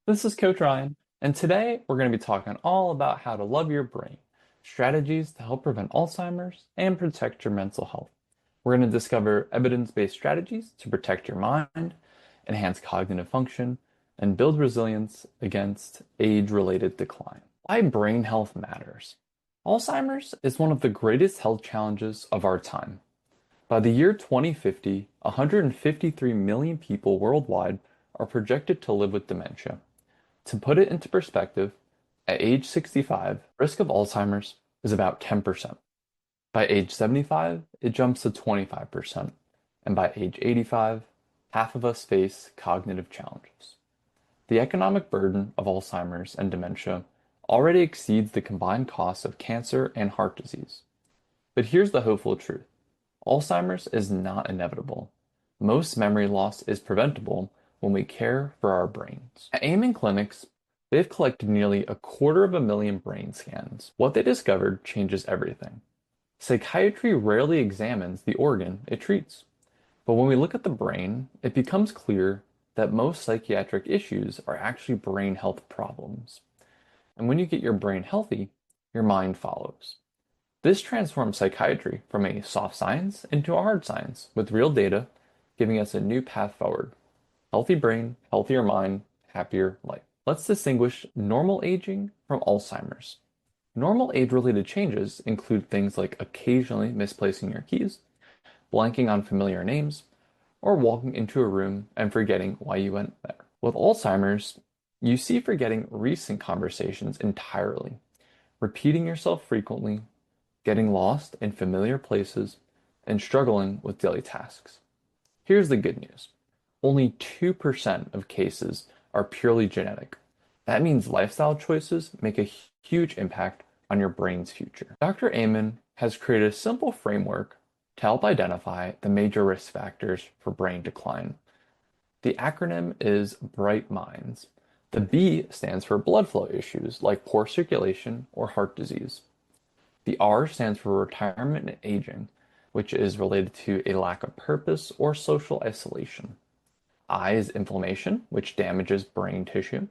This is Coach Ryan, and today we're going to be talking all about how to love your brain, strategies to help prevent Alzheimer's, and protect your mental health. We're going to discover evidence-based strategies to protect your mind, enhance cognitive function, and build resilience against age-related decline. Why brain health matters. Alzheimer's is one of the greatest health challenges of our time. By the year 2050, 153 million people worldwide are projected to live with dementia. To put it into perspective, at age 65, risk of Alzheimer's is about 10%. By age 75, it jumps to 25%. And by age 85, half of us face cognitive challenges. The economic burden of Alzheimer's and dementia already exceeds the combined costs of cancer and heart disease. But here's the hopeful truth. Alzheimer's is not inevitable. Most memory loss is preventable when we care for our brains. At Amen Clinics, they've collected nearly 250,000 brain scans. What they discovered changes everything. Psychiatry rarely examines the organ it treats. But when we look at the brain, it becomes clear that most psychiatric issues are actually brain health problems. And when you get your brain healthy, your mind follows. This transforms psychiatry from a soft science into a hard science with real data, giving us a new path forward. Healthy brain, healthier mind, happier life. Let's distinguish normal aging from Alzheimer's. Normal age-related changes include things like occasionally misplacing your keys, blanking on familiar names, or walking into a room and forgetting why you went there. With Alzheimer's, you see forgetting recent conversations entirely, repeating yourself frequently, getting lost in familiar places, and struggling with daily tasks. Here's the good news. Only 2% of cases are purely genetic. That means lifestyle choices make a huge impact on your brain's future. Dr. Amen has created a simple framework to help identify the major risk factors for brain decline. The acronym is BRIGHT Minds. The B stands for blood flow issues like poor circulation or heart disease. The R stands for retirement and aging, which is related to a lack of purpose or social isolation. I is inflammation, which damages brain tissue.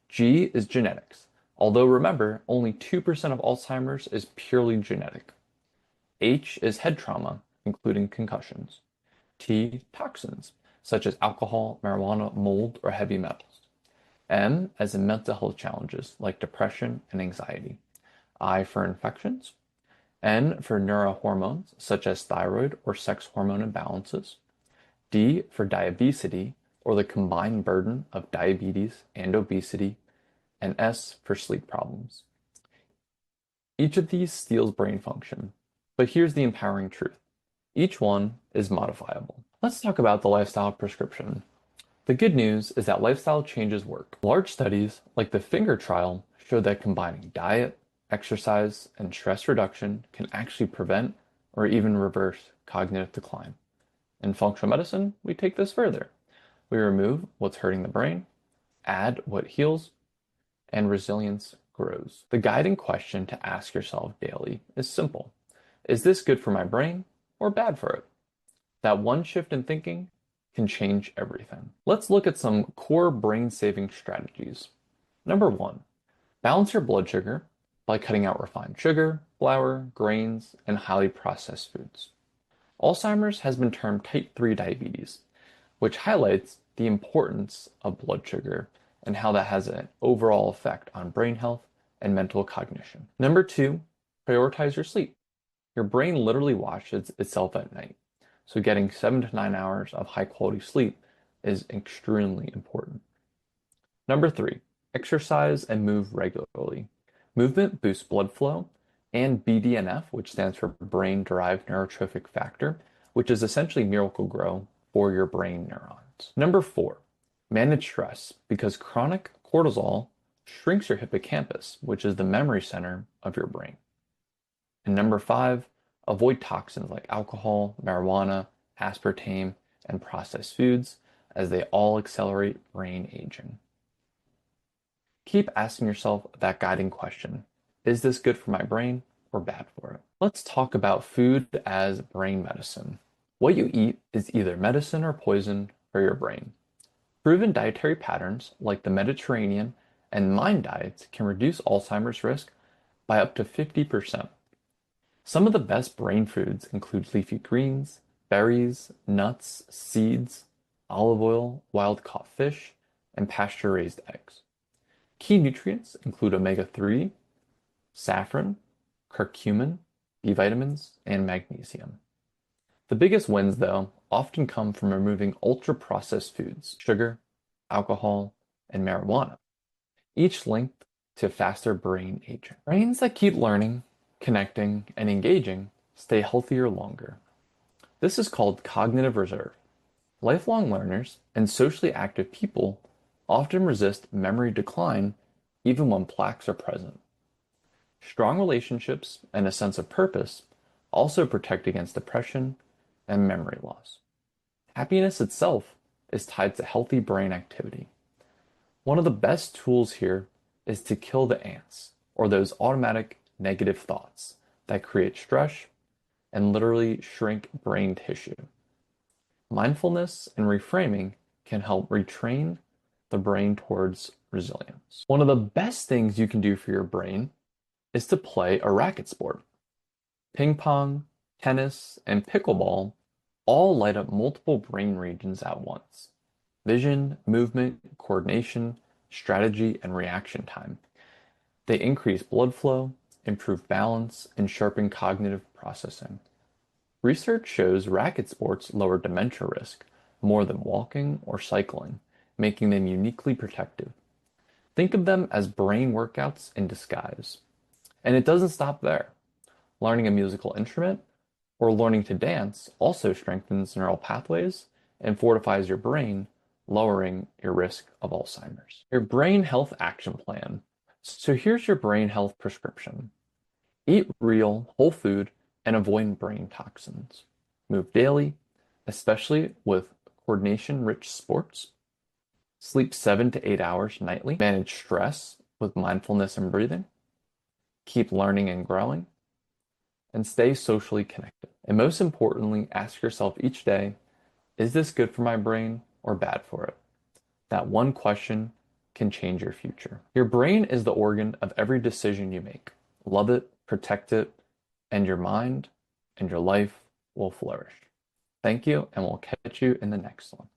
G is genetics, although remember, only 2% of Alzheimer's is purely genetic. H is head trauma, including concussions. T, toxins, such as alcohol, marijuana, mold, or heavy metals. M, as in mental health challenges like depression and anxiety. I for infections. N for neurohormones, such as thyroid or sex hormone imbalances. D for diabetes, or the combined burden of diabetes and obesity. And S for sleep problems. Each of these steals brain function. But here's the empowering truth. Each one is modifiable. Let's talk about the lifestyle prescription. The good news is that lifestyle changes work. Large studies, like the finger trial, show that combining diet, exercise, and stress reduction can actually prevent or even reverse cognitive decline. In functional medicine, we take this further. We remove what's hurting the brain, add what heals, and resilience grows. The guiding question to ask yourself daily is simple. Is this good for my brain or bad for it? That one shift in thinking can change everything. Let's look at some core brain-saving strategies. Number one, balance your blood sugar by cutting out refined sugar, flour, grains, and highly processed foods. Alzheimer's has been termed type 3 diabetes, which highlights the importance of blood sugar and how that has an overall effect on brain health and mental cognition. Number two, prioritize your sleep. Your brain literally watches itself at night, so getting 7 to 9 hours of high quality sleep is extremely important. Number three, exercise and move regularly. Movement boosts blood flow and BDNF, which stands for brain-derived neurotrophic factor, which is essentially Miracle-Gro for your brain neurons. Number four, manage stress because chronic cortisol shrinks your hippocampus, which is the memory center of your brain. And number five, avoid toxins like alcohol, marijuana, aspartame, and processed foods, as they all accelerate brain aging. Keep asking yourself that guiding question. Is this good for my brain or bad for it? Let's talk about food as brain medicine. What you eat is either medicine or poison for your brain. Proven dietary patterns like the Mediterranean and MIND diets can reduce Alzheimer's risk by up to 50%. Some of the best brain foods include leafy greens, berries, nuts, seeds, olive oil, wild-caught fish, and pasture-raised eggs. Key nutrients include omega-3, saffron, curcumin, B vitamins, and magnesium. The biggest wins, though, often come from removing ultra-processed foods, sugar, alcohol, and marijuana, each linked to faster brain aging. Brains that keep learning, connecting, and engaging stay healthier longer. This is called cognitive reserve. Lifelong learners and socially active people often resist memory decline even when plaques are present. Strong relationships and a sense of purpose also protect against depression and memory loss. Happiness itself is tied to healthy brain activity. One of the best tools here is to kill the ants, or those automatic negative thoughts that create stress and literally shrink brain tissue. Mindfulness and reframing can help retrain the brain towards resilience. One of the best things you can do for your brain is to play a racket sport. Ping pong, tennis, and pickleball all light up multiple brain regions at once. Vision, movement, coordination, strategy, and reaction time. They increase blood flow, improve balance, and sharpen cognitive processing. Research shows racket sports lower dementia risk more than walking or cycling, making them uniquely protective. Think of them as brain workouts in disguise. And it doesn't stop there. Learning a musical instrument or learning to dance also strengthens neural pathways and fortifies your brain, lowering your risk of Alzheimer's. Your brain health action plan. So here's your brain health prescription. Eat real, whole food, and avoid brain toxins. Move daily, especially with coordination-rich sports. Sleep 7 to 8 hours nightly. Manage stress with mindfulness and breathing. Keep learning and growing. And stay socially connected. And most importantly, ask yourself each day, is this good for my brain or bad for it? That one question can change your future. Your brain is the organ of every decision you make. Love it, protect it, and your mind and your life will flourish. Thank you, and we'll catch you in the next one.